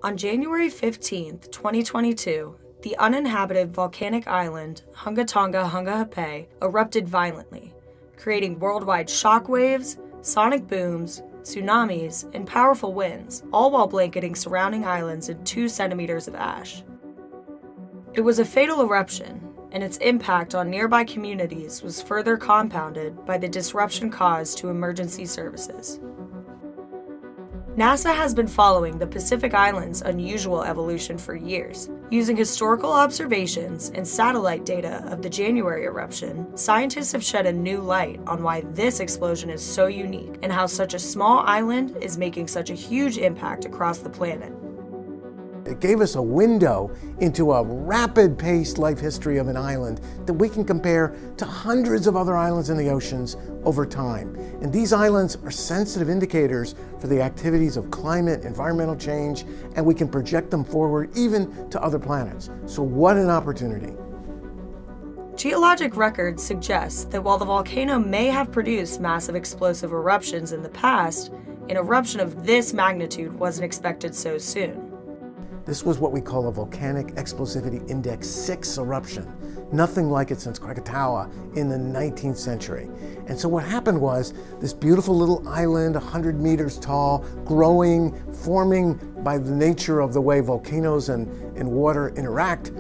On January 15, 2022, the uninhabited volcanic island Hunga Tonga-Hunga Ha'apai erupted violently, creating worldwide shockwaves, sonic booms, tsunamis, and powerful winds, all while blanketing surrounding islands in 2 centimeters of ash. It was a fatal eruption, and its impact on nearby communities was further compounded by the disruption caused to emergency services. NASA has been following the Pacific Islands' unusual evolution for years. Using historical observations and satellite data of the January eruption, scientists have shed a new light on why this explosion is so unique and how such a small island is making such a huge impact across the planet. It gave us a window into a rapid-paced life history of an island that we can compare to hundreds of other islands in the oceans over time. And these islands are sensitive indicators for the activities of climate, environmental change, and we can project them forward even to other planets. So what an opportunity. Geologic records suggest that while the volcano may have produced massive explosive eruptions in the past, an eruption of this magnitude wasn't expected so soon. This was what we call a Volcanic Explosivity Index 6 eruption. Nothing like it since Krakatoa in the 19th century. And so what happened was this beautiful little island, 100 meters tall, growing, forming by the nature of the way volcanoes and water interact,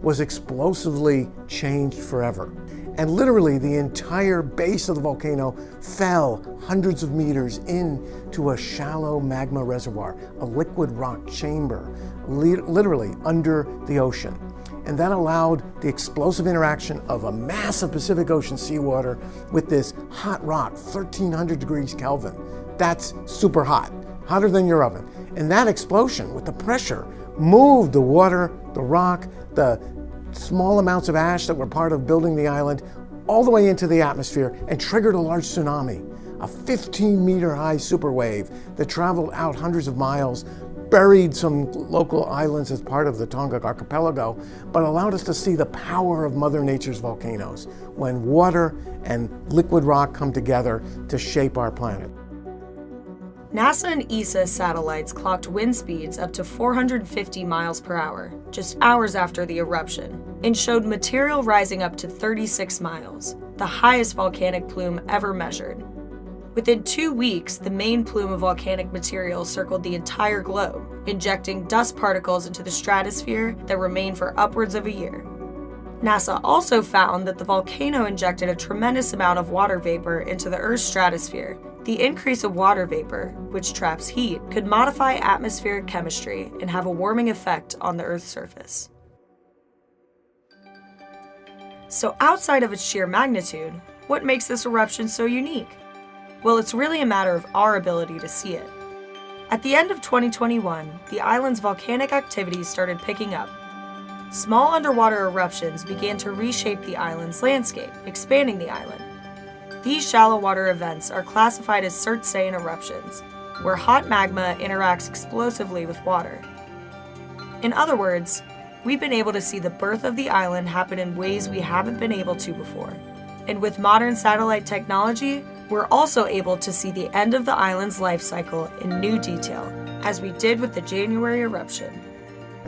was explosively changed forever. And literally the entire base of the volcano fell hundreds of meters into a shallow magma reservoir, a liquid rock chamber, literally under the ocean. And that allowed the explosive interaction of a massive Pacific Ocean seawater with this hot rock, 1300 degrees Kelvin. That's super hot, hotter than your oven. And that explosion with the pressure moved the water, the rock, the small amounts of ash that were part of building the island all the way into the atmosphere and triggered a large tsunami, a 15-meter high superwave that traveled out hundreds of miles, buried some local islands as part of the Tonga archipelago, but allowed us to see the power of Mother Nature's volcanoes when water and liquid rock come together to shape our planet. NASA and ESA satellites clocked wind speeds up to 450 miles per hour, just hours after the eruption, and showed material rising up to 36 miles, the highest volcanic plume ever measured. Within 2 weeks, the main plume of volcanic material circled the entire globe, injecting dust particles into the stratosphere that remained for upwards of a year. NASA also found that the volcano injected a tremendous amount of water vapor into the Earth's stratosphere. The increase of water vapor, which traps heat, could modify atmospheric chemistry and have a warming effect on the Earth's surface. So outside of its sheer magnitude, what makes this eruption so unique? Well, it's really a matter of our ability to see it. At the end of 2021, the island's volcanic activity started picking up. Small underwater eruptions began to reshape the island's landscape, expanding the island. These shallow water events are classified as Surtsane eruptions, where hot magma interacts explosively with water. In other words, we've been able to see the birth of the island happen in ways we haven't been able to before. And with modern satellite technology, we're also able to see the end of the island's life cycle in new detail, as we did with the January eruption.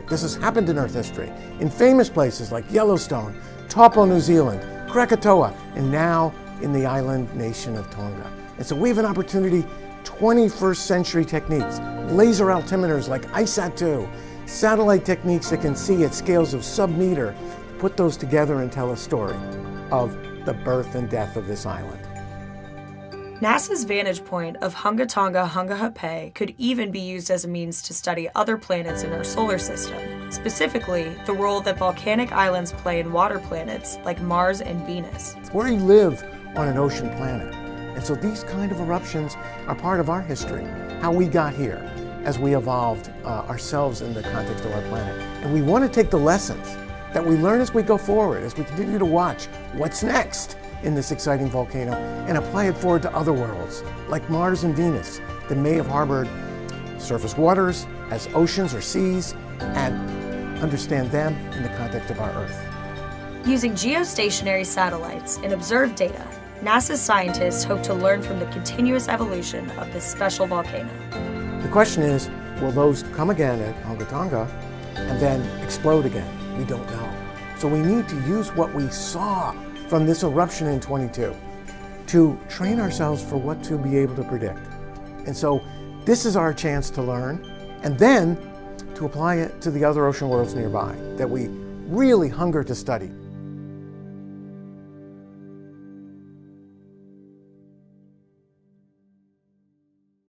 This has happened in Earth history, in famous places like Yellowstone, Taupo, New Zealand, Krakatoa, and now in the island nation of Tonga. And so we have an opportunity, 21st century techniques, laser altimeters like ISAT-2, satellite techniques that can see at scales of sub-meter, put those together and tell a story of the birth and death of this island. NASA's vantage point of Hunga Tonga-Hunga Ha'apai could even be used as a means to study other planets in our solar system, specifically the role that volcanic islands play in water planets like Mars and Venus. We live on an ocean planet, and so these kind of eruptions are part of our history, how we got here as we evolved ourselves in the context of our planet. And we want to take the lessons that we learn as we go forward, as we continue to watch what's next in this exciting volcano, and apply it forward to other worlds, like Mars and Venus, that may have harbored surface waters as oceans or seas, and understand them in the context of our Earth. Using geostationary satellites and observed data, NASA's scientists hope to learn from the continuous evolution of this special volcano. The question is, Will those come again at Hunga Tonga and then explode again? We don't know. So we need to use what we saw from this eruption in 22 to train ourselves for what to be able to predict. And so this is our chance to learn and then to apply it to the other ocean worlds nearby that we really hunger to study.